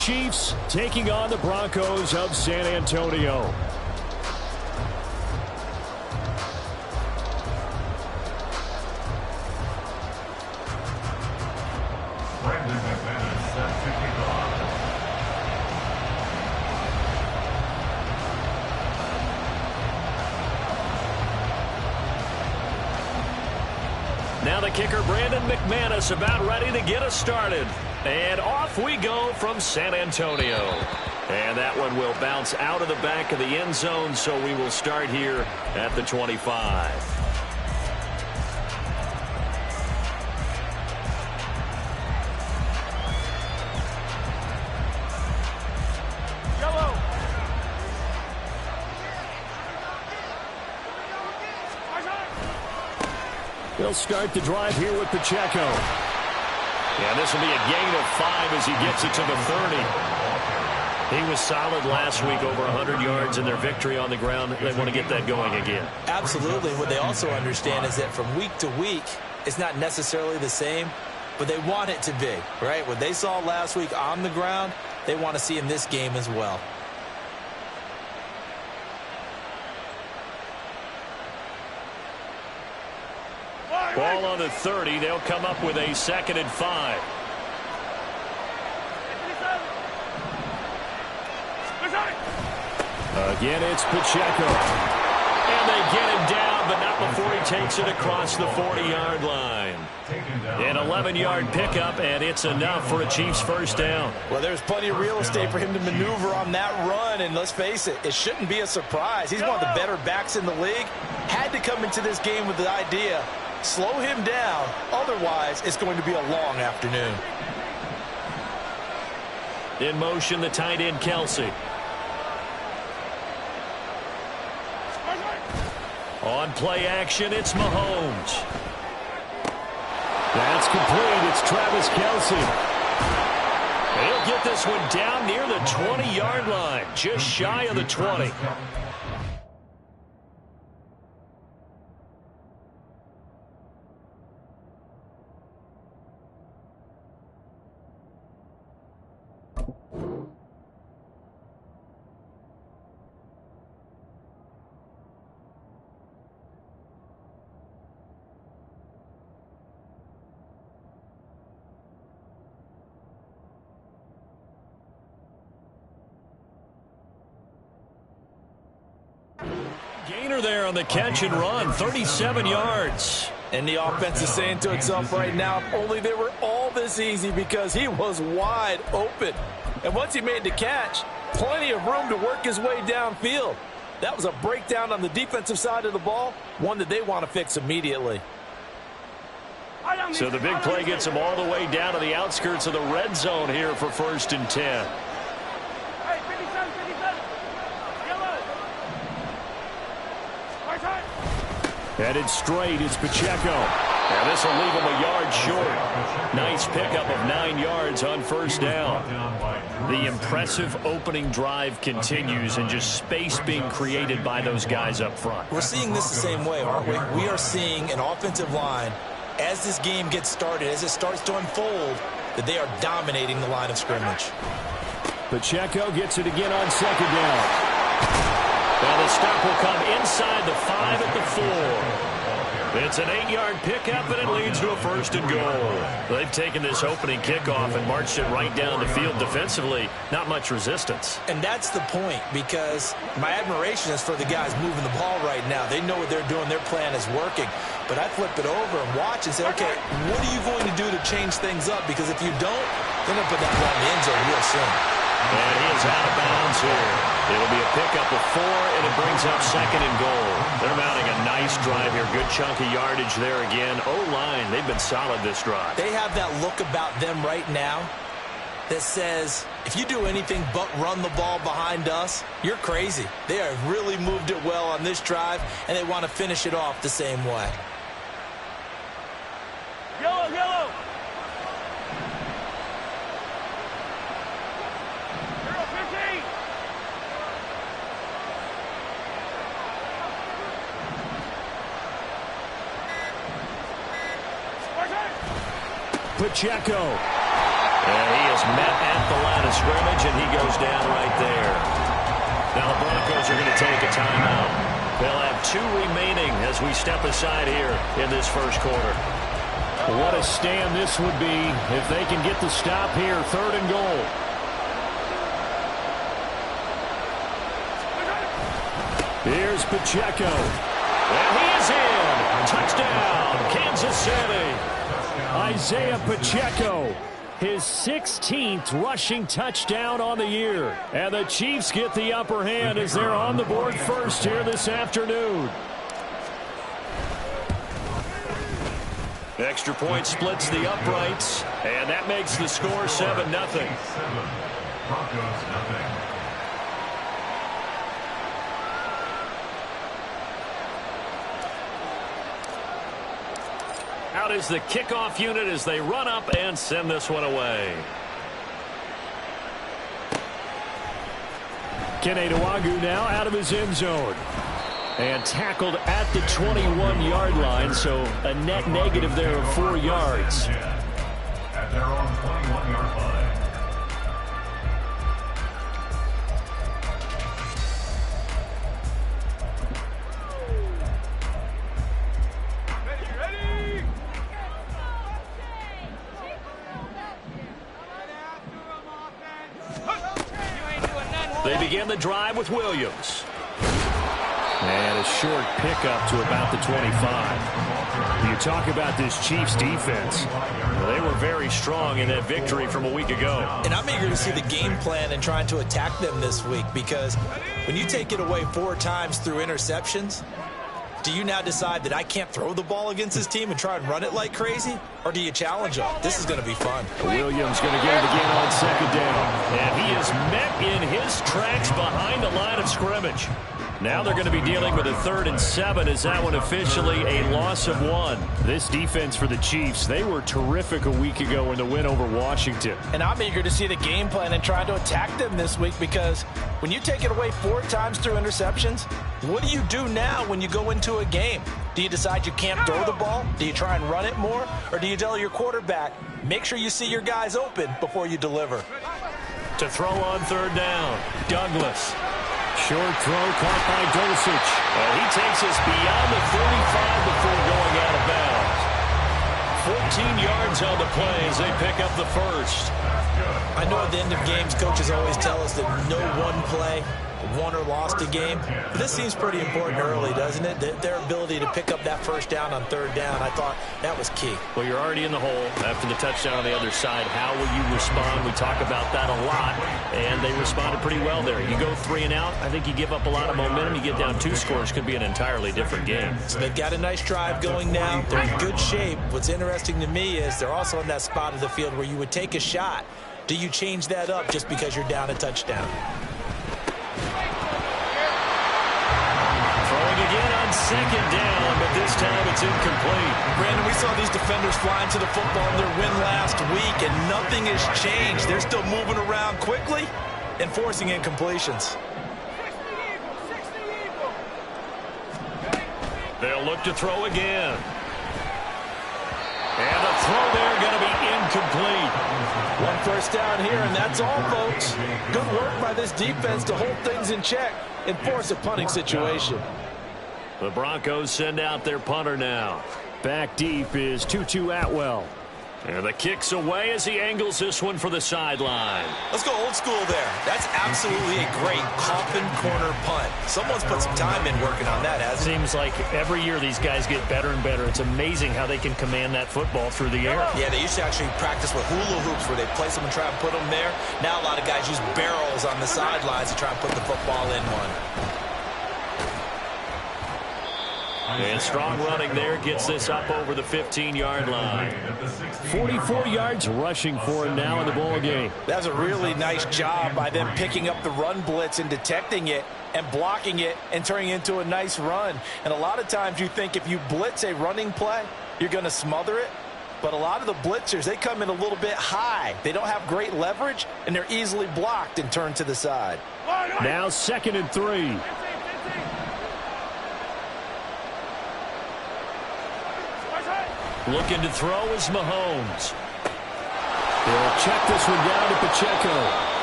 Chiefs taking on the Broncos of San Antonio. Now the kicker, Brandon McManus, about ready to get us started. And off we go from San Antonio. And that one will bounce out of the back of the end zone, so we will start here at the 25. They'll start the drive here with Pacheco. And this will be a gain of 5 as he gets it to the 30. He was solid last week, over 100 yards in their victory on the ground. They want to get that going again. Absolutely. What they also understand is that from week to week, it's not necessarily the same, but they want it to be, right? What they saw last week on the ground, they want to see in this game as well. Ball on the 30. They'll come up with a 2nd and 5. Again, it's Pacheco. And they get him down, but not before he takes it across the 40-yard line. An 11-yard pickup, and it's enough for a Chiefs first down. Well, there's plenty of real estate for him to maneuver on that run, and let's face it, it shouldn't be a surprise. He's one of the better backs in the league. Had to come into this game with the idea, slow him down, otherwise it's going to be a long afternoon. In motion, the tight end, Kelsey. On play action, it's Mahomes. That's complete. It's Travis Kelsey. He'll get this one down near the 20-yard line, just shy of the 20. Gainer there on the catch and run, 37 yards. And the offense is saying to itself right now, if only they were all this easy, because he was wide open. And once he made the catch, plenty of room to work his way downfield. That was a breakdown on the defensive side of the ball, one that they want to fix immediately. So the big play gets them all the way down to the outskirts of the red zone here for 1st and 10. Headed straight, it's Pacheco. And this will leave him a yard short. Nice pickup of 9 yards on 1st down. The impressive opening drive continues, and just space being created by those guys up front. We're seeing this the same way, aren't we? We are seeing an offensive line, as this game gets started, as it starts to unfold, that they are dominating the line of scrimmage. Pacheco gets it again on 2nd down. Well, the stop will come inside the 5 at the 4. It's an 8-yard pickup, and it leads to a 1st and goal. They've taken this opening kickoff and marched it right down the field defensively. Not much resistance. And that's the point, because my admiration is for the guys moving the ball right now. They know what they're doing. Their plan is working. But I flip it over and watch and say, okay, what are you going to do to change things up? Because if you don't, they're going to put that ball in the end zone real soon. And he is out of bounds here. It'll be a pickup of 4, and it brings up 2nd and goal. They're mounting a nice drive here. Good chunk of yardage there again. O-line, they've been solid this drive. They have that look about them right now that says, if you do anything but run the ball behind us, you're crazy. They have really moved it well on this drive, and they want to finish it off the same way. Yellow, yellow. Pacheco. And he is met at the line of scrimmage, and he goes down right there. Now the Broncos are going to take a timeout. They'll have 2 remaining as we step aside here in this first quarter. What a stand this would be if they can get the stop here. 3rd and goal. Here's Pacheco. And he is in. Touchdown, Kansas City. Isaiah Pacheco, his 16th rushing touchdown on the year. And the Chiefs get the upper hand as they're on the board first here this afternoon. Extra point splits the uprights, and that makes the score 7-0. Out is the kickoff unit as they run up and send this one away. Kene Nwangwu now out of his end zone. And tackled at the 21-yard line, so a net negative there of 4 yards. At their own 21-yard line. They begin the drive with Williams. And a short pickup to about the 25. You talk about this Chiefs defense. Well, they were very strong in that victory from a week ago. And I'm eager to see the game plan and trying to attack them this week, because when you take it away 4 times through interceptions, do you now decide that I can't throw the ball against this team and try and run it like crazy? Or do you challenge them? This is going to be fun. Williams going to get it again on 2nd down. And he is met in his tracks behind the line of scrimmage. Now they're going to be dealing with a 3rd and 7 as that one officially a loss of 1. This defense for the Chiefs, they were terrific a week ago in the win over Washington. And I'm eager to see the game plan and try to attack them this week, because when you take it away 4 times through interceptions, what do you do now when you go into a game? Do you decide you can't throw the ball? Do you try and run it more? Or do you tell your quarterback, make sure you see your guys open before you deliver? To throw on 3rd down, Douglas. Short throw caught by Dulcich. And he takes us beyond the 35 before going out of bounds. 14 yards on the play as they pick up the first. I know at the end of games, coaches always tell us that no one play won or lost a game. But this seems pretty important early, doesn't it? Their ability to pick up that first down on 3rd down, I thought that was key. Well, you're already in the hole after the touchdown on the other side. How will you respond? We talk about that a lot, and they responded pretty well there. You go 3 and out, I think you give up a lot of momentum. You get down 2 scores, could be an entirely different game. So they've got a nice drive going now. They're in good shape. What's interesting to me is they're also in that spot of the field where you would take a shot. Do you change that up just because you're down a touchdown? Again on 2nd down, but this time it's incomplete. Brandon, we saw these defenders flying to the football in their win last week, and nothing has changed. They're still moving around quickly and forcing incompletions. They'll look to throw again. And the throw there going to be incomplete. 1 first down here, and that's all, folks. Good work by this defense to hold things in check and force a punting situation. The Broncos send out their punter now. Back deep is Tutu Atwell. And the kick's away as he angles this one for the sideline. Let's go old school there. That's absolutely a great coffin corner punt. Someone's put some time in working on that, hasn't it? Seems like every year these guys get better and better. It's amazing how they can command that football through the air. Yeah, they used to actually practice with hula hoops where they place them and try and put them there. Now a lot of guys use barrels on the sidelines to try and put the football in one. And strong running there gets this up over the 15-yard line. 44 yards rushing for him now in the ball game. That's a really nice job by them picking up the run blitz and detecting it and blocking it and turning it into a nice run. And a lot of times you think if you blitz a running play, you're going to smother it. But a lot of the blitzers, they come in a little bit high. They don't have great leverage, and they're easily blocked and turned to the side. Now 2nd and 3. Looking to throw is Mahomes. They'll check this one down to Pacheco.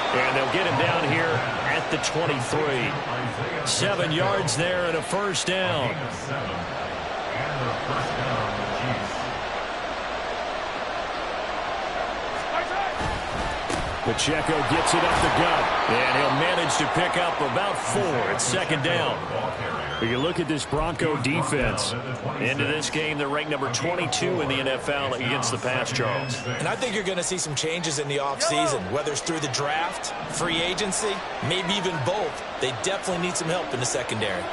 And they'll get him down here at the 23. 7 yards there and a first down. Pacheco gets it up the gut. And he'll manage to pick up about 4 at second down. You look at this Bronco defense. Into this game, they're ranked number 22 in the NFL against the pass, Charles. And I think you're going to see some changes in the offseason, whether it's through the draft, free agency, maybe even both. They definitely need some help in the secondary.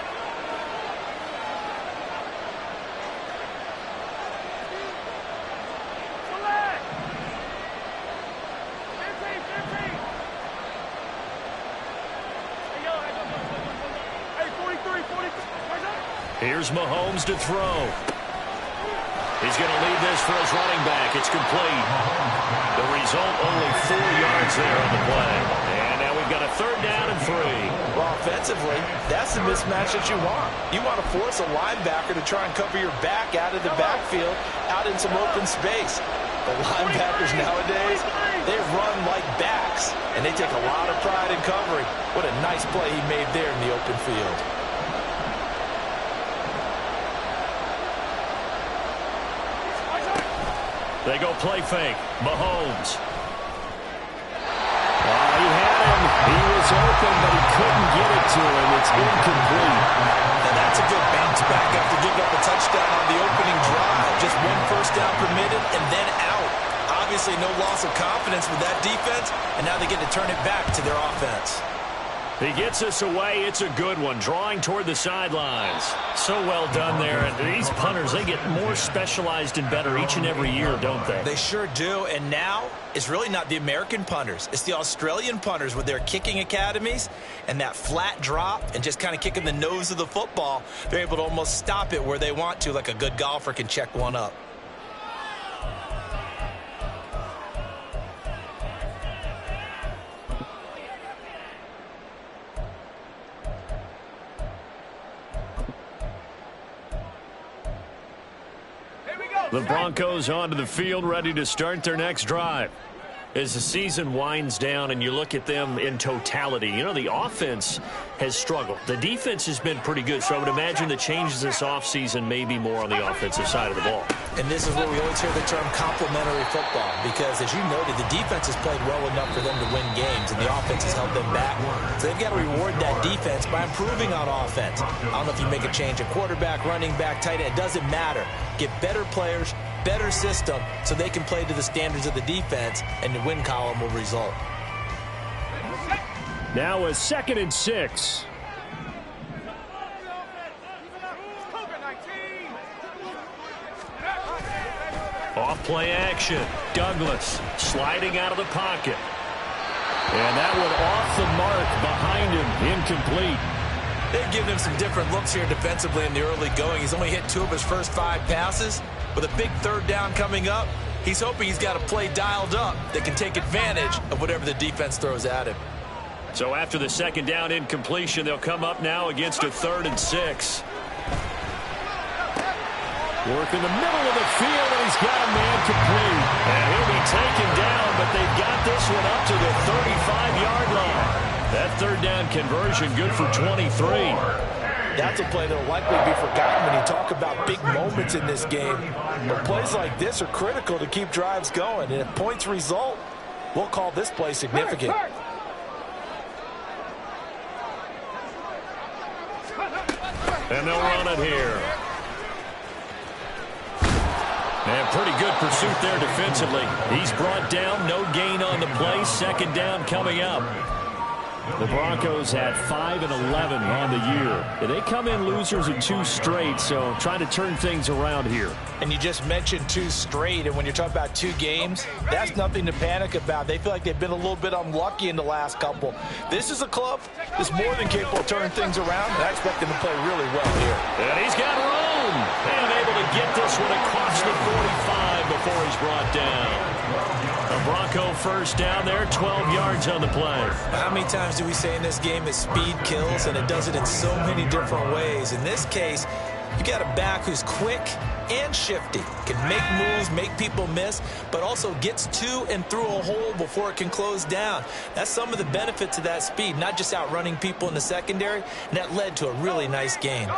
Here's Mahomes to throw. He's going to leave this for his running back. It's complete. The result, only 4 yards there on the play. And now we've got a third down and 3. Well, offensively, that's the mismatch that you want. You want to force a linebacker to try and cover your back out of the backfield, out in some open space. The linebackers nowadays, they run like backs, and they take a lot of pride in covering. What a nice play he made there in the open field. They go play fake. Mahomes. He had him. He was open, but he couldn't get it to him. It's incomplete. And that's a good bounce back after giving up a touchdown on the opening drive. Just 1 first down permitted and then out. Obviously no loss of confidence with that defense, and now they get to turn it back to their offense. He gets us away. It's a good one. Drawing toward the sidelines. So well done there. And these punters, they get more specialized and better each and every year, don't they? They sure do. And now it's really not the American punters. It's the Australian punters with their kicking academies and that flat drop and just kind of kicking the nose of the football. They're able to almost stop it where they want to, like a good golfer can check one up. The Broncos onto the field, ready to start their next drive. As the season winds down and you look at them in totality, you know, the offense has struggled. The defense has been pretty good, so I would imagine the changes this offseason may be more on the offensive side of the ball. And this is where we always hear the term complementary football, because as you noted, the defense has played well enough for them to win games, and the offense has held them back. So they've got to reward that defense by improving on offense. I don't know if you make a change at quarterback, running back, tight end. It doesn't matter. Get better players, better system, so they can play to the standards of the defense, and the win column will result. Now a 2nd and 6. Off play action. Douglas sliding out of the pocket. And that one off the mark behind him. Incomplete. They've given him some different looks here defensively in the early going. He's only hit 2 of his first 5 passes. With a big third down coming up, he's hoping he's got a play dialed up that can take advantage of whatever the defense throws at him. So after the 2nd down incompletion, they'll come up now against a 3rd and 6. Work in the middle of the field, and he's got a man complete. And he'll be taken down, but they've got this one up to the 35-yard line. That 3rd down conversion good for 23. That's a play that will likely be forgotten when you talk about big moments in this game. But plays like this are critical to keep drives going. And if points result, we'll call this play significant. And they'll run it here. And pretty good pursuit there defensively. He's brought down, no gain on the play. 2nd down coming up. The Broncos had 5 and 11 on the year. And they come in losers in 2 straight, so trying to turn things around here. And you just mentioned 2 straight, and when you're talking about 2 games, that's nothing to panic about. They feel like they've been a little bit unlucky in the last couple. This is a club that's more than capable of turning things around, and I expect them to play really well here. And he's got room. And able to get this one across the 45 before he's brought down. A Bronco first down there, 12 yards on the play. How many times do we say in this game that speed kills, and it does it in so many different ways? In this case, you got a back who's quick, and shifty. Can make moves, make people miss, but also gets to and through a hole before it can close down. That's some of the benefits of that speed, not just outrunning people in the secondary, and that led to a really nice gain.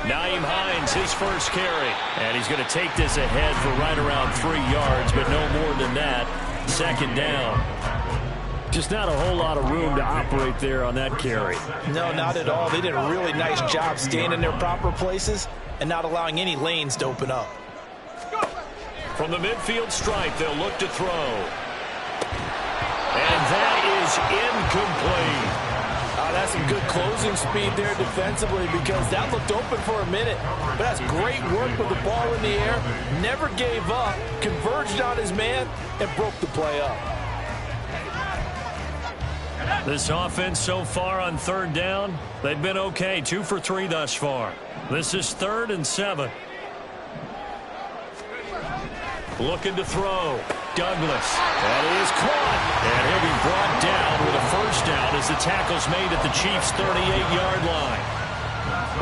Nyheim Hines, his first carry. And he's going to take this ahead for right around 3 yards, but no more than that. Second down. Just not a whole lot of room to operate there on that carry. No, not at all. They did a really nice job staying in their proper places and not allowing any lanes to open up. From the midfield stripe, they'll look to throw. And that is incomplete. That's some good closing speed there defensively because that looked open for a minute. But that's great work with the ball in the air. Never gave up, converged on his man, and broke the play up. This offense so far on third down, they've been okay. 2 for 3 thus far. This is 3rd and 7. Looking to throw. Douglas. That is caught. And he'll be brought down with a first down as the tackle's made at the Chiefs' 38-yard line.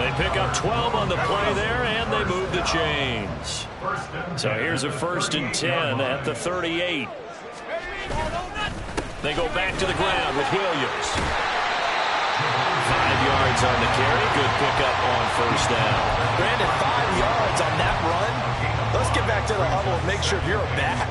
They pick up 12 on the play there, and they move the chains. So here's a 1st and 10 at the 38. They go back to the ground with Williams. 5 yards on the carry. Good pickup on first down. Brandon, 5 yards on that run. Let's get back to the huddle and make sure you're back.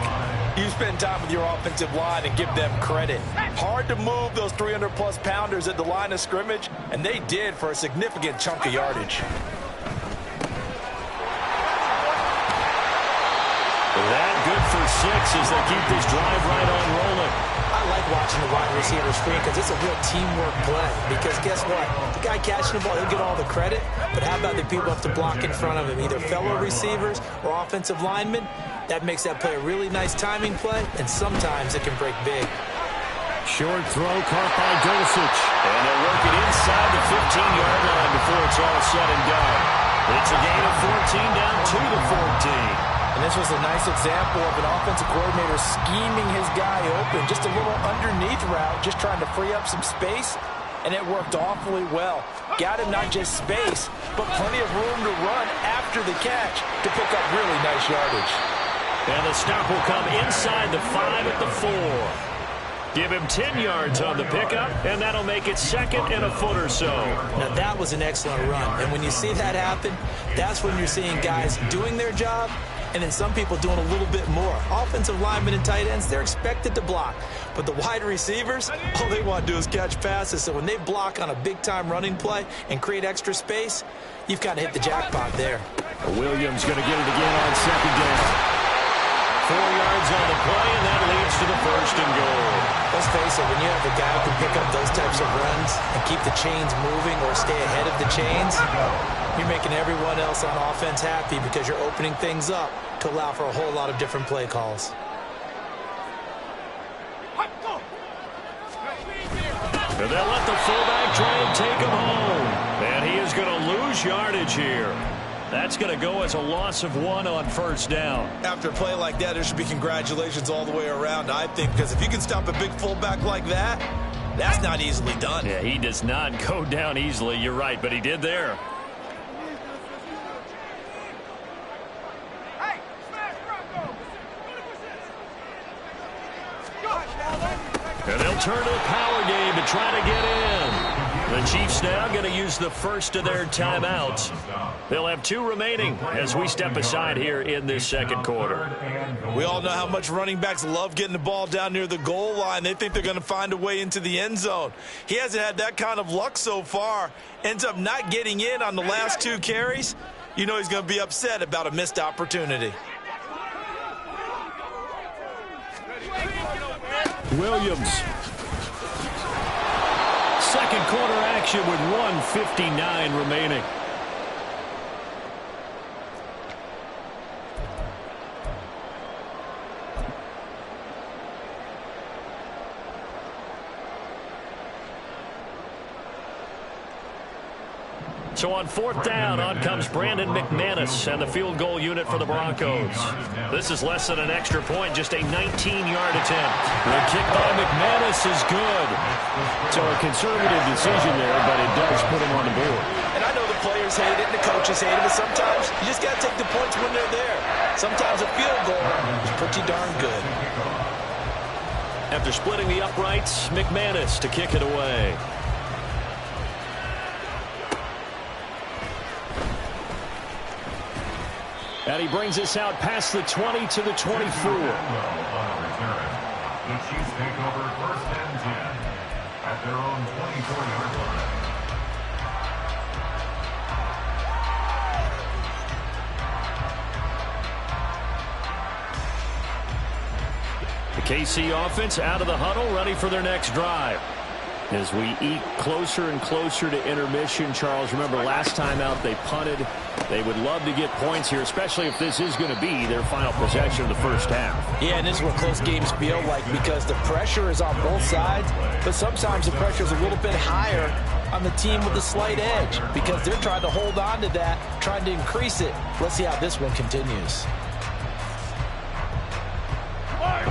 You spend time with your offensive line and give them credit. Hard to move those 300-plus pounders at the line of scrimmage, and they did for a significant chunk of yardage. That good for 6 as they keep this drive right on rolling. I like watching the wide receiver screen because it's a real teamwork play. Because guess what? The guy catching the ball, he'll get all the credit. But how about the people have to block in front of him, either fellow receivers or offensive linemen? That makes that play a really nice timing play, and sometimes it can break big. Short throw caught by Dulcich. And they'll work it inside the 15-yard line before it's all said and done. It's a gain of 14 down to the 14. And this was a nice example of an offensive coordinator scheming his guy open. Just a little underneath route, just trying to free up some space, and it worked awfully well. Got him not just space, but plenty of room to run after the catch to pick up really nice yardage. And the stop will come inside the 5 at the 4. Give him 10 yards on the pickup, and that'll make it 2nd and a foot or so. Now, that was an excellent run. And when you see that happen, that's when you're seeing guys doing their job, and then some people doing a little bit more. Offensive linemen and tight ends, they're expected to block. But the wide receivers, all they want to do is catch passes. So when they block on a big-time running play and create extra space, you've got to hit the jackpot there. Williams going to get it again on 2nd down. 4 yards on the play, and that leads to the 1st and goal. Let's face it, when you have a guy who can pick up those types of runs and keep the chains moving or stay ahead of the chains, you're making everyone else on offense happy because you're opening things up to allow for a whole lot of different play calls. And they'll let the fullback try and take him home. And he is going to lose yardage here. That's going to go as a loss of 1 on 1st down. After a play like that, there should be congratulations all the way around, I think, because if you can stop a big fullback like that, that's not easily done. Yeah, he does not go down easily. You're right, but he did there. And they'll turn to the power game to try to get in. The Chiefs now going to use the first of their timeouts. They'll have 2 remaining as we step aside here in this 2nd quarter. We all know how much running backs love getting the ball down near the goal line. They think they're going to find a way into the end zone. He hasn't had that kind of luck so far. Ends up not getting in on the last 2 carries. You know he's going to be upset about a missed opportunity. Williams. 2nd quarter action with 1:59 remaining. So on 4th down, on comes Brandon McManus and the field goal unit for the Broncos. This is less than an extra point, just a 19-yard attempt. The kick by McManus is good. So a conservative decision there, but it does put him on the board. And I know the players hate it and the coaches hate it, but sometimes you just got to take the points when they're there. Sometimes a field goal is pretty darn good. After splitting the uprights, McManus to kick it away. And he brings us out past the 20 to the 24. The Chiefs take over 1st and 10 at their own 24-yard line. The KC offense out of the huddle, ready for their next drive. As we eke closer and closer to intermission, Charles, remember last time out they punted. They would love to get points here, especially if this is going to be their final possession of the first half. Yeah, and this is what close games feel like because the pressure is on both sides, but sometimes the pressure is a little bit higher on the team with the slight edge because they're trying to hold on to that, trying to increase it. Let's see how this one continues.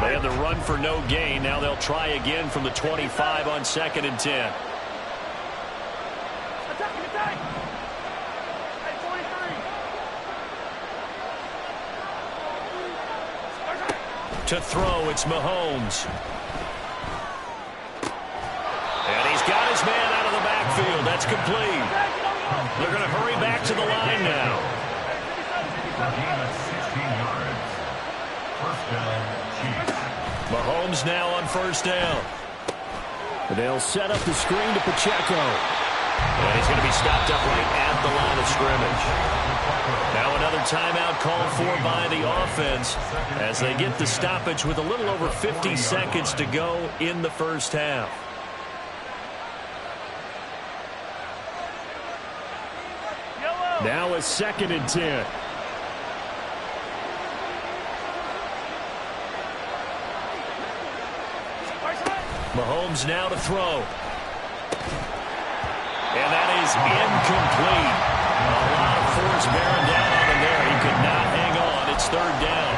They had the run for no gain. Now they'll try again from the 25 on 2nd and 10. To throw, it's Mahomes. And he's got his man out of the backfield. That's complete. They're going to hurry back to the line now. Mahomes now on 1st down. They'll set up the screen to Pacheco. And he's going to be stopped up right at the line of scrimmage. Now another timeout called for by the offense as they get the stoppage with a little over 50 seconds to go in the first half. Now a 2nd and 10. Mahomes now to throw. And that is incomplete. A lot of force bearing down on him there. He could not hang on. It's 3rd down.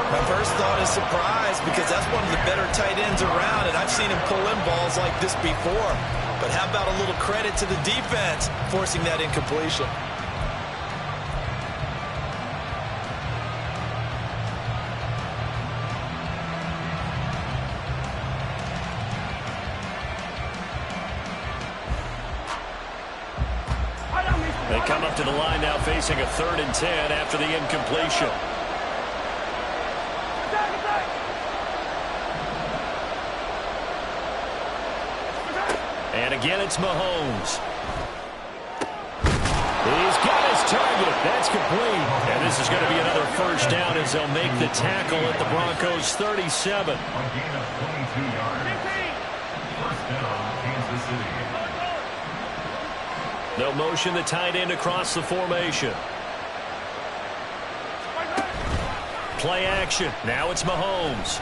My first thought is surprise because that's one of the better tight ends around, and I've seen him pull in balls like this before. But how about a little credit to the defense forcing that incompletion? They come up to the line now facing a 3rd and 10 after the incompletion. And again, it's Mahomes. He's got his target. That's complete. And this is going to be another 1st down as they'll make the tackle at the Broncos 37. A gain of 22 yards. 1st down, Kansas City. They'll motion the tight end across the formation. Play action. Now it's Mahomes.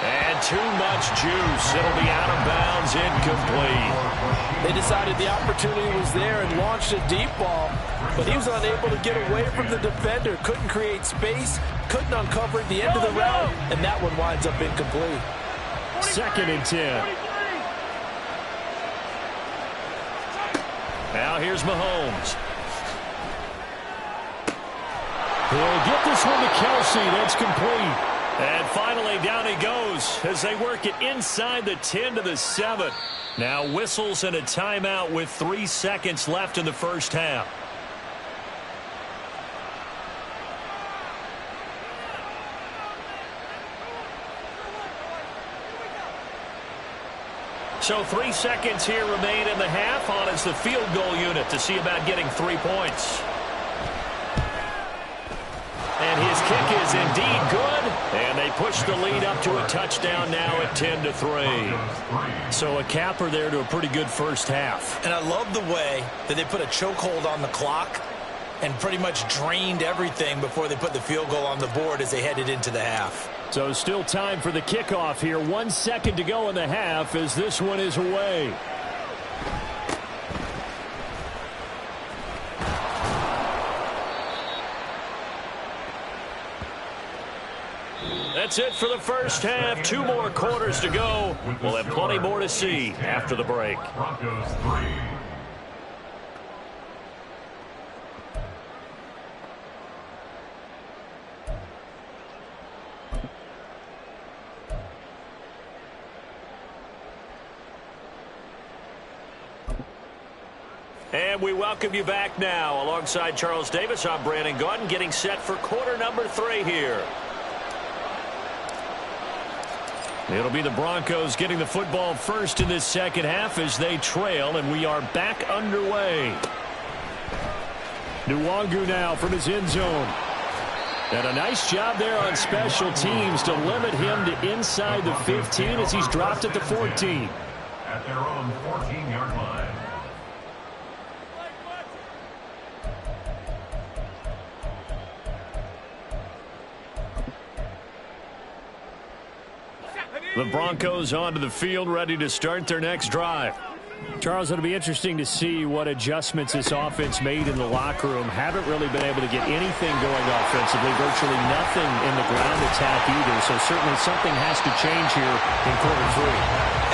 And too much juice. It'll be out of bounds, incomplete. They decided the opportunity was there and launched a deep ball, but he was unable to get away from the defender. Couldn't create space, couldn't uncover at the end of the route, and that one winds up incomplete. 2nd and 10. Now here's Mahomes. He'll get this one to Kelsey. That's complete. And finally down he goes as they work it inside the 10 to the 7. Now whistles and a timeout with 3 seconds left in the first half. So 3 seconds here remain in the half. On is the field goal unit to see about getting 3 points. And his kick is indeed good. And they push the lead up to a touchdown now at 10-3. So a capper there to a pretty good first half. And I love the way that they put a chokehold on the clock and pretty much drained everything before they put the field goal on the board as they headed into the half. So still time for the kickoff here. 1 second to go in the half as this one is away. That's it for the first half. 2 more quarters to go. We'll have plenty more to see after the break. Broncos 3. And we welcome you back now. Alongside Charles Davis, I'm Brandon Gaudin, getting set for quarter number 3 here. It'll be the Broncos getting the football first in this second half as they trail, and we are back underway. Nwangu now from his end zone. And a nice job there on special teams to limit him to inside the 15 as he's dropped at the 14. At their own 14-yard line. The Broncos onto the field, ready to start their next drive. Charles, it'll be interesting to see what adjustments this offense made in the locker room. Haven't really been able to get anything going offensively, virtually nothing in the ground attack either. So certainly something has to change here in quarter 3.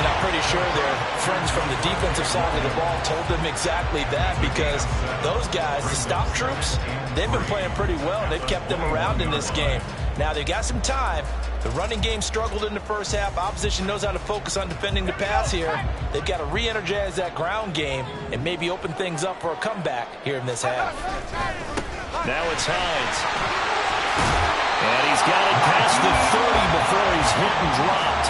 And I'm pretty sure their friends from the defensive side of the ball told them exactly that, because those guys, the stop troops, they've been playing pretty well, and they've kept them around in this game. Now, they've got some time. The running game struggled in the first half. Opposition knows how to focus on defending the pass here. They've got to re-energize that ground game and maybe open things up for a comeback here in this half. Now it's Hines. And he's got it past the 30 before he's hit and dropped.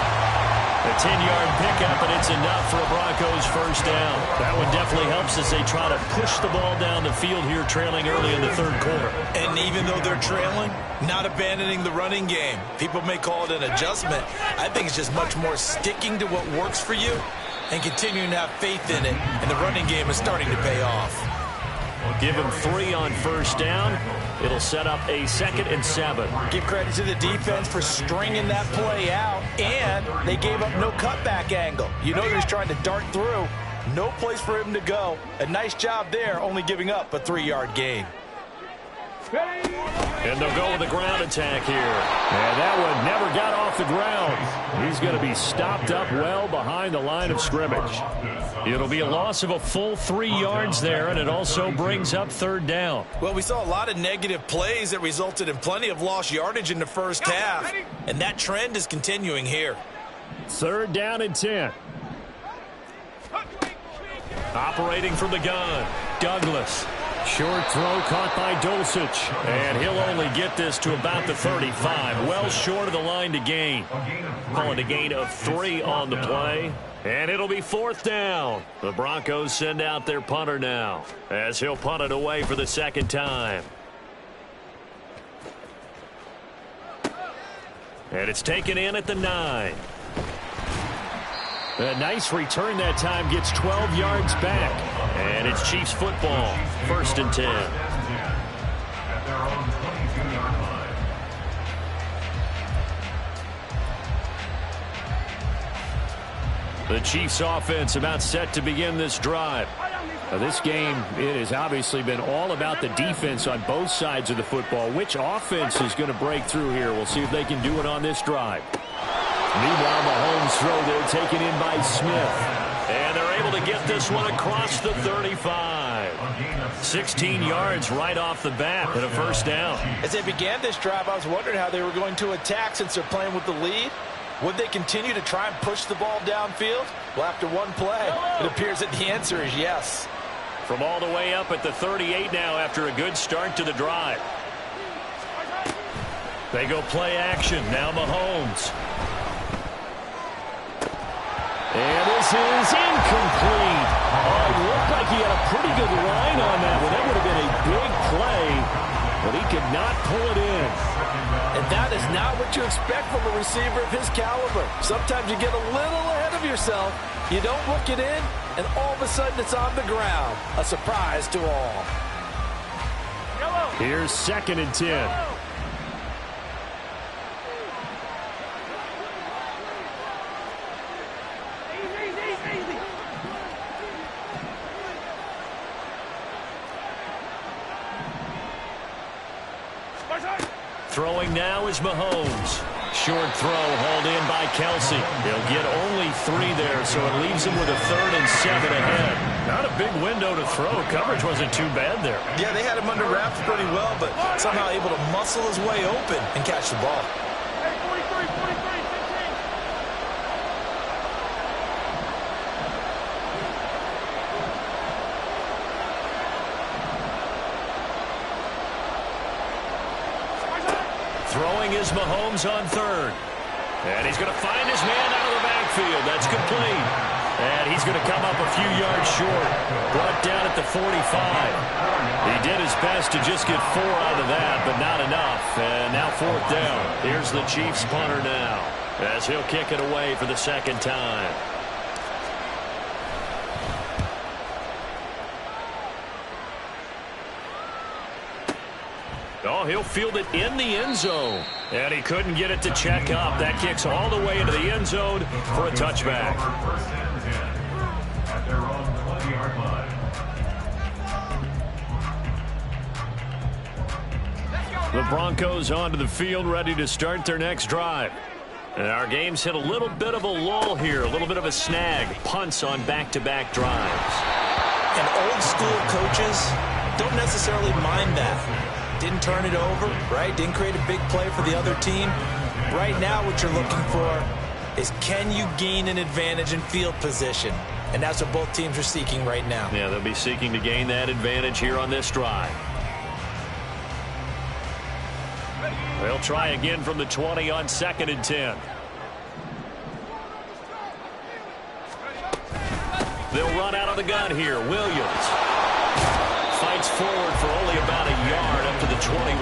A 10-yard pickup, and it's enough for a Broncos first down. That one definitely helps as they try to push the ball down the field here, trailing early in the third quarter. And even though they're trailing, not abandoning the running game. People may call it an adjustment. I think it's just much more sticking to what works for you and continuing to have faith in it. And the running game is starting to pay off. Give him 3 on first down. It'll set up a 2nd and 7. Give credit to the defense for stringing that play out, and they gave up no cutback angle. You know they're trying to dart through. No place for him to go. A nice job there, only giving up a 3-yard gain. And they'll go with the ground attack here. And that one never got off the ground. He's going to be stopped up well behind the line of scrimmage. It'll be a loss of a full 3 yards there, and it also brings up 3rd down. Well, we saw a lot of negative plays that resulted in plenty of lost yardage in the first half, and that trend is continuing here. 3rd down and 10. Operating from the gun, Douglas. Short throw caught by Dulcich. And he'll only get this to about the 35. Well short of the line to gain. Calling a gain of 3 on the play. And it'll be 4th down. The Broncos send out their punter now, as he'll punt it away for the 2nd time. And it's taken in at the 9. A nice return that time, gets 12 yards back. And it's Chiefs football, 1st and 10. At their own 22-yard line. The Chiefs offense about set to begin this drive. Now this game, it has obviously been all about the defense on both sides of the football. Which offense is going to break through here? We'll see if they can do it on this drive. Meanwhile, Mahomes' throw there taken in by Smith. And they're able to get this one across the 35. 16 yards right off the bat and a 1st down. As they began this drive, I was wondering how they were going to attack since they're playing with the lead. Would they continue to try and push the ball downfield? Well, after one play, it appears that the answer is yes. From all the way up at the 38 now after a good start to the drive. They go play action. Now Mahomes. And this is incomplete. Oh, it looked like he had a pretty good line on that one. That would have been a big play, but he could not pull it in. And that is not what you expect from a receiver of his caliber. Sometimes you get a little ahead of yourself. You don't look it in, and all of a sudden it's on the ground. A surprise to all. Here's 2nd and 10. Throwing now is Mahomes. Short throw hauled in by Kelsey. He'll get only 3 there, so it leaves him with a 3rd and 7 ahead. Not a big window to throw. Coverage wasn't too bad there. Yeah, they had him under wraps pretty well, but somehow able to muscle his way open and catch the ball. Throwing is Mahomes on 3rd. And he's going to find his man out of the backfield. That's complete. And he's going to come up a few yards short. Brought down at the 45. He did his best to just get 4 out of that, but not enough. And now 4th down. Here's the Chiefs punter now, as he'll kick it away for the 2nd time. Oh, he'll field it in the end zone. And he couldn't get it to check up. That kicks all the way into the end zone for a touchback. First and 10 at their own 20-yard line. The Broncos onto the field, ready to start their next drive. And our game's hit a little bit of a lull here, a little bit of a snag. Punts on back-to-back drives. And old-school coaches don't necessarily mind that. Didn't turn it over, right? Didn't create a big play for the other team. Right now what you're looking for is, can you gain an advantage in field position? And that's what both teams are seeking right now. Yeah, they'll be seeking to gain that advantage here on this drive. They'll try again from the 20 on 2nd and 10. They'll run out of the gun here. Williams fights forward for only about a yard up to the 21.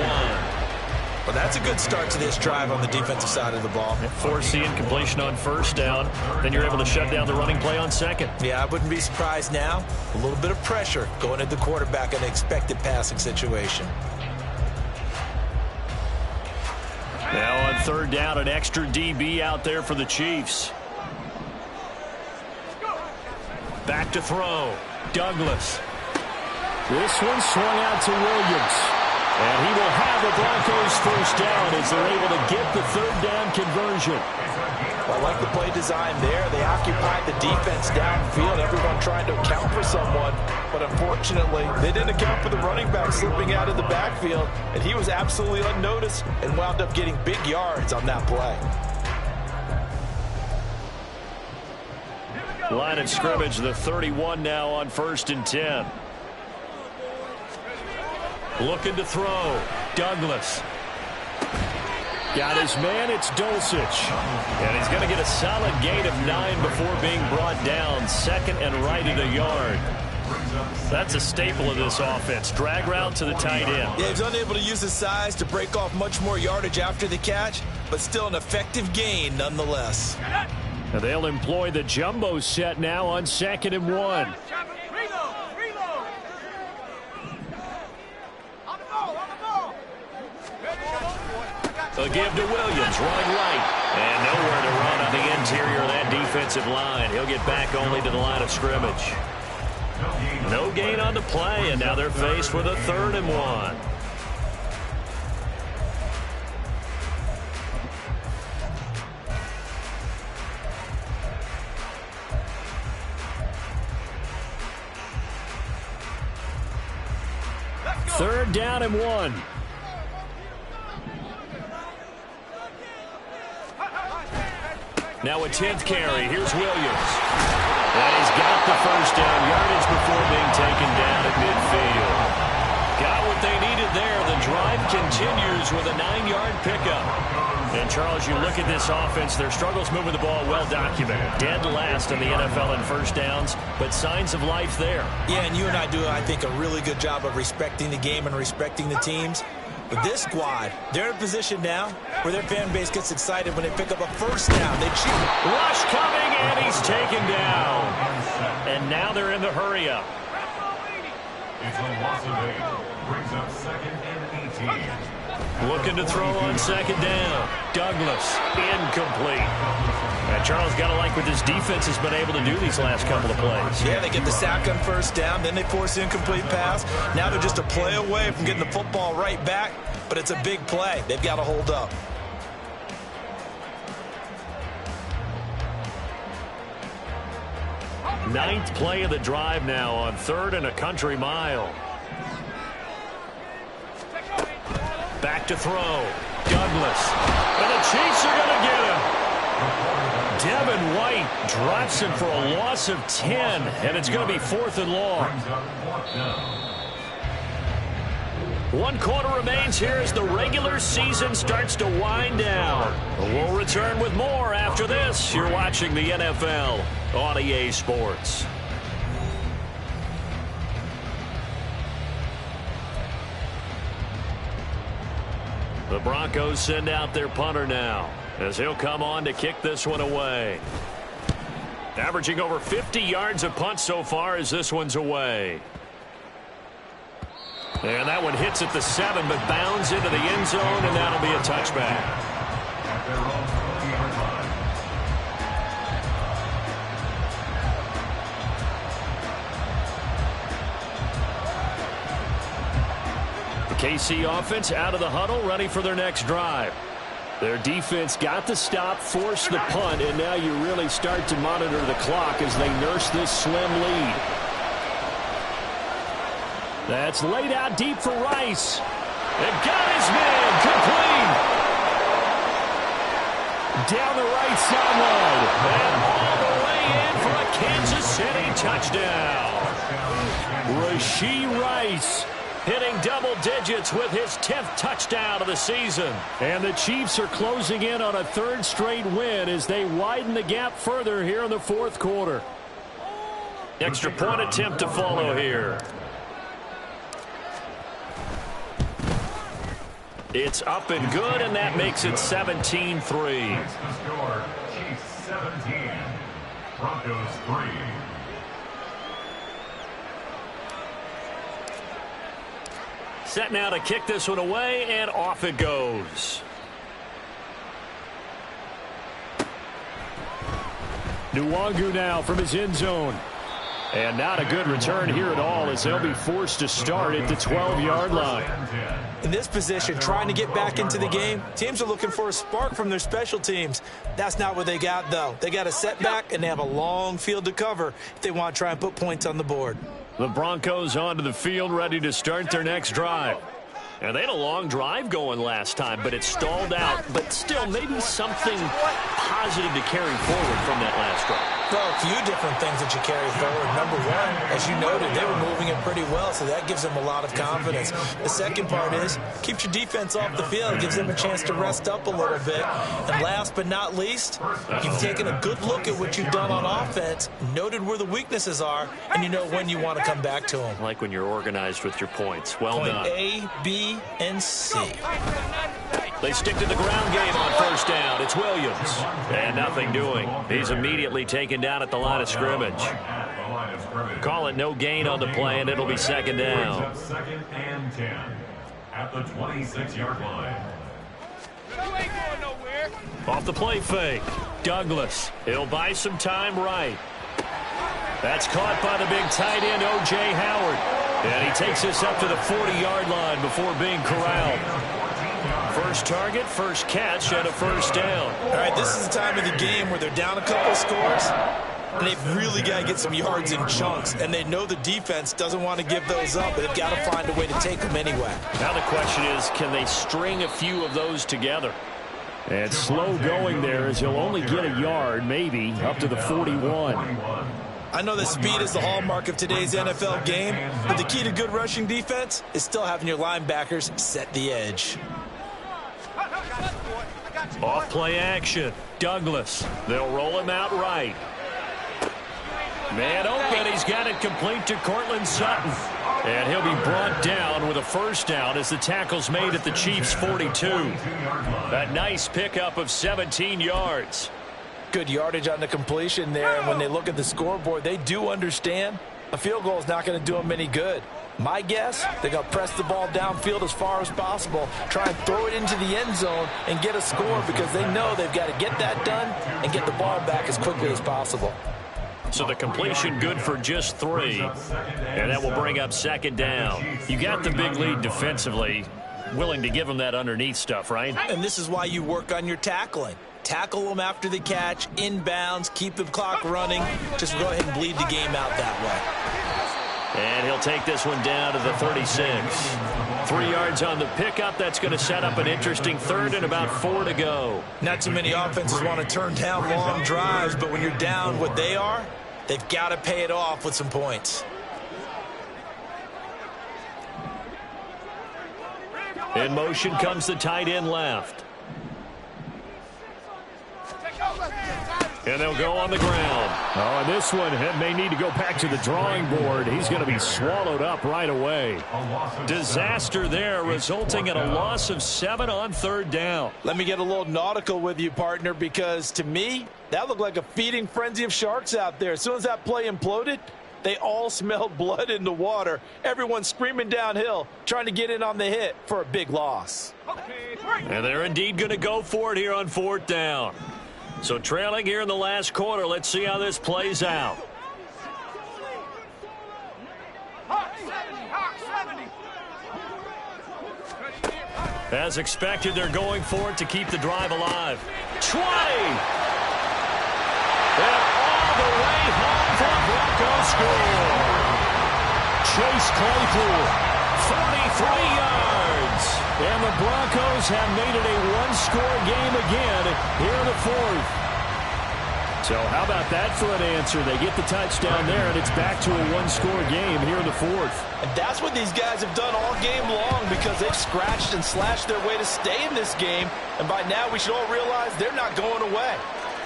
Well, that's a good start to this drive on the defensive side of the ball. Forcing completion on 1st down. Then you're able to shut down the running play on 2nd. Yeah, I wouldn't be surprised now. A little bit of pressure going at the quarterback in an expected passing situation. Now on 3rd down, an extra DB out there for the Chiefs. Back to throw. Douglas. This one swung out to Williams. And he will have the Broncos 1st down as they're able to get the 3rd down conversion. I like the play design there. They occupied the defense downfield, everyone trying to account for someone. But unfortunately, they didn't account for the running back slipping out of the backfield. And he was absolutely unnoticed and wound up getting big yards on that play. Line of scrimmage, the 31 now on 1st and 10. Looking to throw. Douglas. Got his man. It's Dulcich. And he's going to get a solid gain of 9 before being brought down. 2nd and right at a yard. That's a staple of this offense. Drag route to the tight end. Yeah, he's unable to use his size to break off much more yardage after the catch, but still an effective gain nonetheless. And they'll employ the jumbo set now on 2nd and 1. A give to Williams, running right. And nowhere to run on the interior of that defensive line. He'll get back only to the line of scrimmage. No gain on the play, and now they're faced with a 3rd and 1. Third down and 1. Now a 10th carry. Here's Williams. And he's got the 1st down yardage before being taken down at midfield. Got what they needed there. The drive continues with a 9-yard pickup. And, Charles, you look at this offense, their struggles moving the ball well documented. Dead last in the NFL in 1st downs, but signs of life there. Yeah, and you and I do, I think, a really good job of respecting the game and respecting the teams. But this squad, they're in a position now where their fan base gets excited when they pick up a 1st down. They cheat. Rush coming, and he's taken down. And now they're in the hurry-up. It's a loss of 8. Brings up 2nd and 18. Looking to throw on second down. Douglas, incomplete. And Charles, got to like what this defense has been able to do these last couple of plays. Yeah, they get the sack on first down, then they force the incomplete pass. Now they're just a play away from getting the football right back, but it's a big play. They've got to hold up. Ninth play of the drive now on 3rd and a country mile. Back to throw. Douglas. And the Chiefs are going to get him. Devin White drops him for a loss of 10, and it's going to be 4th and long. 1 quarter remains here as the regular season starts to wind down. We'll return with more after this. You're watching the NFL on EA Sports. The Broncos send out their punter now as he'll come on to kick this one away. Averaging over 50 yards a punt so far as this one's away. And that one hits at the 7 but bounds into the end zone, and that'll be a touchback. The KC offense out of the huddle, ready for their next drive. Their defense got the stop, forced the punt, and now you really start to monitor the clock as they nurse this slim lead. That's laid out deep for Rice. And got his man complete. Down the right sideline. And all the way in for a Kansas City touchdown. Rashee Rice hitting double digits with his 10th touchdown of the season. And the Chiefs are closing in on a 3rd straight win as they widen the gap further here in the 4th quarter. Extra point attempt to follow here. It's up and good, and that makes it 17-3. Chiefs 17, Broncos 3. Set now to kick this one away, and off it goes. Nwangu now from his end zone. And not a good return here at all as they'll be forced to start at the 12-yard line. In this position, trying to get back into the game, teams are looking for a spark from their special teams. That's not what they got, though. They got a setback, and they have a long field to cover if they want to try and put points on the board. The Broncos onto the field, ready to start their next drive. And they had a long drive going last time, but it stalled out. But still, maybe something positive to carry forward from that last drive. Well, a few different things that you carry forward. Number one, as you noted, they were moving it pretty well, so that gives them a lot of confidence. The second part is, keeps your defense off the field, gives them a chance to rest up a little bit. And last but not least, you've taken a good look at what you've done on offense, noted where the weaknesses are, and you know when you want to come back to them. I like when you're organized with your points. Well Point done. A, B, and C. They stick to the ground game on first down. It's Williams. And nothing doing. He's immediately taken down at the line of scrimmage. Call it no gain on the play, and it'll be second down. Second and 10 at the 26-yard line. Off the play fake. Douglas. He'll buy some time right. That's caught by the big tight end, O.J. Howard. And he takes this up to the 40-yard line before being corralled. First target, first catch, and a first down. All right, this is the time of the game where they're down a couple of scores, and they've really got to get some yards in chunks, and they know the defense doesn't want to give those up, but they've got to find a way to take them anyway. Now the question is, can they string a few of those together? And slow going there as he'll only get a yard, maybe, up to the 41. I know that speed is the hallmark of today's NFL game, but the key to good rushing defense is still having your linebackers set the edge. Off play action. Douglas. They'll roll him out right. Man open. He's got it complete to Cortland Sutton. And he'll be brought down with a first down as the tackle's made at the Chiefs' 42. A nice pickup of 17 yards. Good yardage on the completion there, and when they look at the scoreboard, they do understand a field goal is not going to do them any good. My guess, they're going to press the ball downfield as far as possible, try and throw it into the end zone and get a score because they know they've got to get that done and get the ball back as quickly as possible. So the completion good for just 3, and that will bring up second down. You got the big lead defensively, willing to give them that underneath stuff, right? And this is why you work on your tackling. Tackle them after the catch, inbounds, keep the clock running. Just go ahead and bleed the game out that way. And he'll take this one down to the 36. 3 yards on the pickup. That's going to set up an interesting third and about 4 to go. Not too many offenses want to turn down long drives, but when you're down what they are, they've got to pay it off with some points. In motion comes the tight end left. And they'll go on the ground. Oh, and this one may need to go back to the drawing board. He's going to be swallowed up right away. Disaster there, resulting in a loss of 7 on 3rd down. Let me get a little nautical with you, partner, because to me, that looked like a feeding frenzy of sharks out there. As soon as that play imploded, they all smelled blood in the water. Everyone screaming downhill, trying to get in on the hit for a big loss. And they're indeed going to go for it here on 4th down. So trailing here in the last quarter, let's see how this plays out. As expected, they're going for it to keep the drive alive. 20! And all the way home for the Broncos score. Chase Claypool, 43 yards. And the Broncos have made it a one-score game again here in the 4th. So how about that for an answer? They get the touchdown there, and it's back to a one-score game here in the 4th. And that's what these guys have done all game long because they've scratched and slashed their way to stay in this game. And by now, we should all realize they're not going away.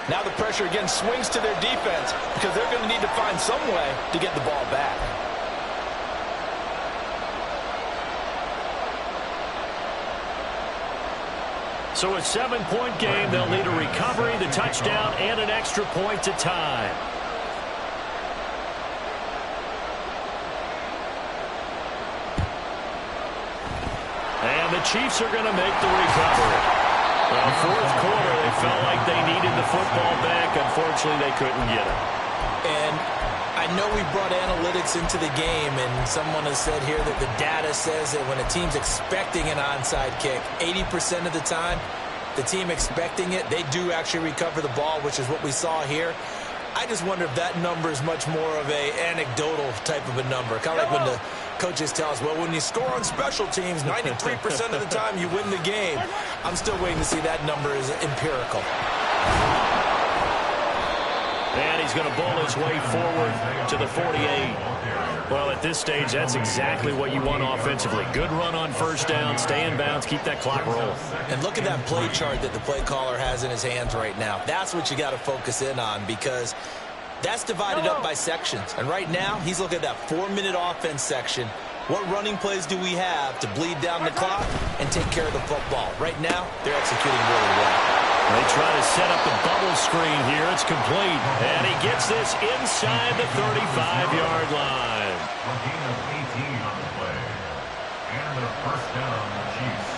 Now the pressure again swings to their defense because they're going to need to find some way to get the ball back. So a 7-point game, they'll need a recovery, the touchdown, and an extra point to tie. And the Chiefs are going to make the recovery. Well, 4th quarter, they felt like they needed the football back. Unfortunately, they couldn't get it. And I know we brought analytics into the game, and someone has said here that the data says that when a team's expecting an onside kick, 80% of the time, the team expecting it, they do actually recover the ball, which is what we saw here. I just wonder if that number is much more of a anecdotal type of a number. Kind of like when the coaches tell us, well, when you score on special teams, 93% of the time you win the game. I'm still waiting to see that number is empirical. And he's going to bowl his way forward to the 48. Well, at this stage, that's exactly what you want offensively. Good run on 1st down, stay in bounds, keep that clock rolling. And look at that play chart that the play caller has in his hands right now. That's what you got to focus in on because that's divided up by sections. And right now, he's looking at that 4-minute offense section. What running plays do we have to bleed down the clock and take care of the football? Right now, they're executing really well. They try to set up the bubble screen here. It's complete. And he gets this inside the 35-yard line. A gain of 18 on the play. And a 1st down, Chiefs.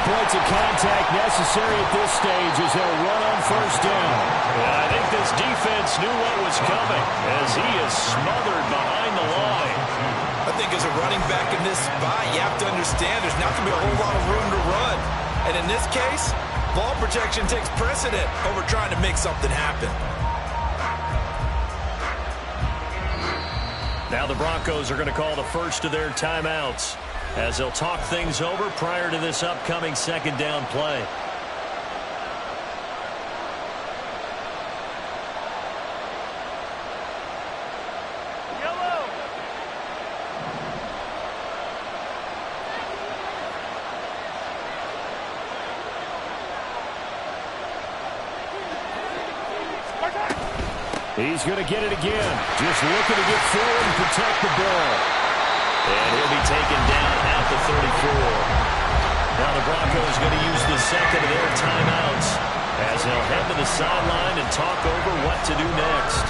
Points of contact necessary at this stage as they'll run on 1st down. And I think this defense knew what was coming as he is smothered behind the line. I think as a running back in this spot, you have to understand there's not going to be a whole lot of room to run. And in this case, ball protection takes precedent over trying to make something happen. Now the Broncos are going to call the first of their timeouts as they'll talk things over prior to this upcoming 2nd down play. He's going to get it again. Just looking to get forward and protect the ball. And he'll be taken down at the 34. Now the Broncos going to use the second of their timeouts as they'll head to the sideline and talk over what to do next.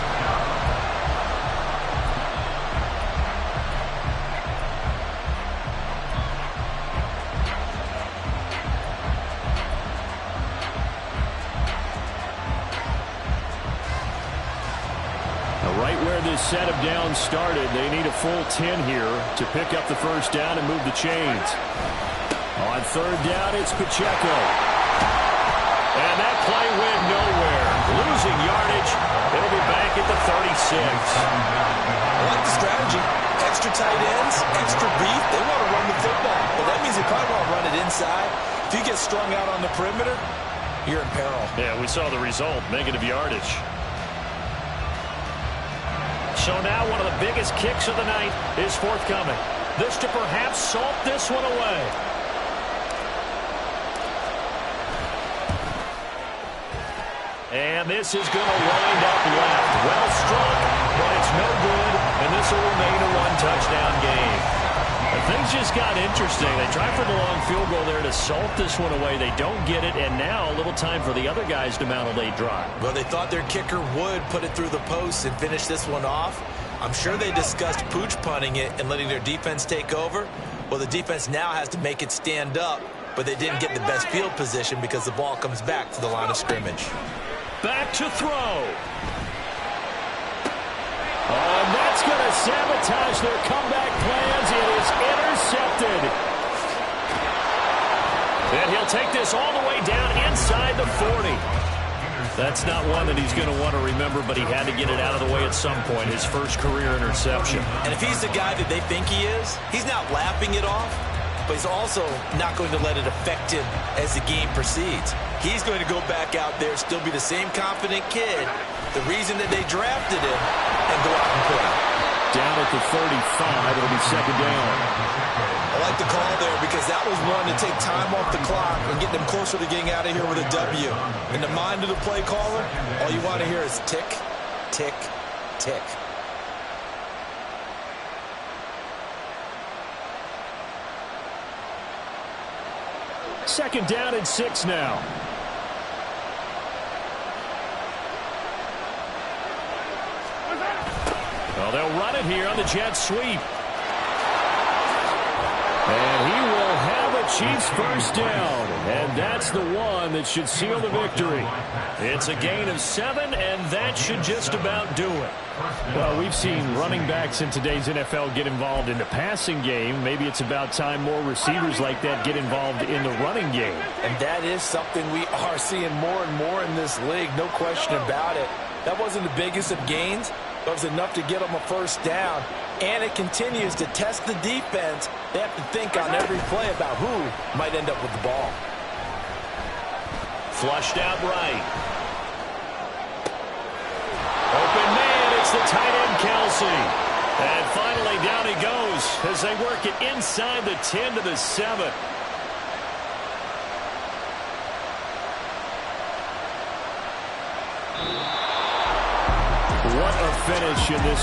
Right where this set of downs started, they need a full 10 here to pick up the first down and move the chains. On third down, it's Pacheco. And that play went nowhere. Losing yardage. It'll be back at the 36. I like the strategy. Extra tight ends, extra beef. They want to run the football. But that means they probably want to run it inside. If you get strung out on the perimeter, you're in peril. Yeah, we saw the result. Negative yardage. So now one of the biggest kicks of the night is forthcoming. This to perhaps salt this one away. And this is going to wind up left. Well struck, but it's no good, and this will remain a one-touchdown game. And things just got interesting. They tried for the long field goal there to salt this one away. They don't get it, and now a little time for the other guys to mount a late drive. Well, they thought their kicker would put it through the post and finish this one off. I'm sure they discussed pooch punting it and letting their defense take over. Well, the defense now has to make it stand up, but they didn't get the best field position because the ball comes back to the line of scrimmage. Back to throw. And that's going to sabotage their comeback plans. It is intercepted. And he'll take this all the way down inside the 40. That's not one that he's going to want to remember, but he had to get it out of the way at some point, his first career interception. And if he's the guy that they think he is, he's not laughing it off, but he's also not going to let it affect him as the game proceeds. He's going to go back out there, still be the same confident kid, the reason that they drafted him, and go out and play. Down at the 35, it'll be second down. I like the call there because that was one to take time off the clock and get them closer to getting out of here with a W. In the mind of the play caller, all you want to hear is tick, tick, tick. Second down and 6 now. Well, they'll run it here on the jet sweep. And he will have a Chiefs first down. And that's the one that should seal the victory. It's a gain of 7, and that should just about do it. Well, we've seen running backs in today's NFL get involved in the passing game. Maybe it's about time more receivers like that get involved in the running game. And that is something we are seeing more and more in this league, no question about it. That wasn't the biggest of gains. That was enough to get them a first down. And it continues to test the defense. They have to think on every play about who might end up with the ball. Flushed out right. Open man, it's the tight end, Kelsey. And finally down he goes as they work it inside the 10 to the 7. What a finish in this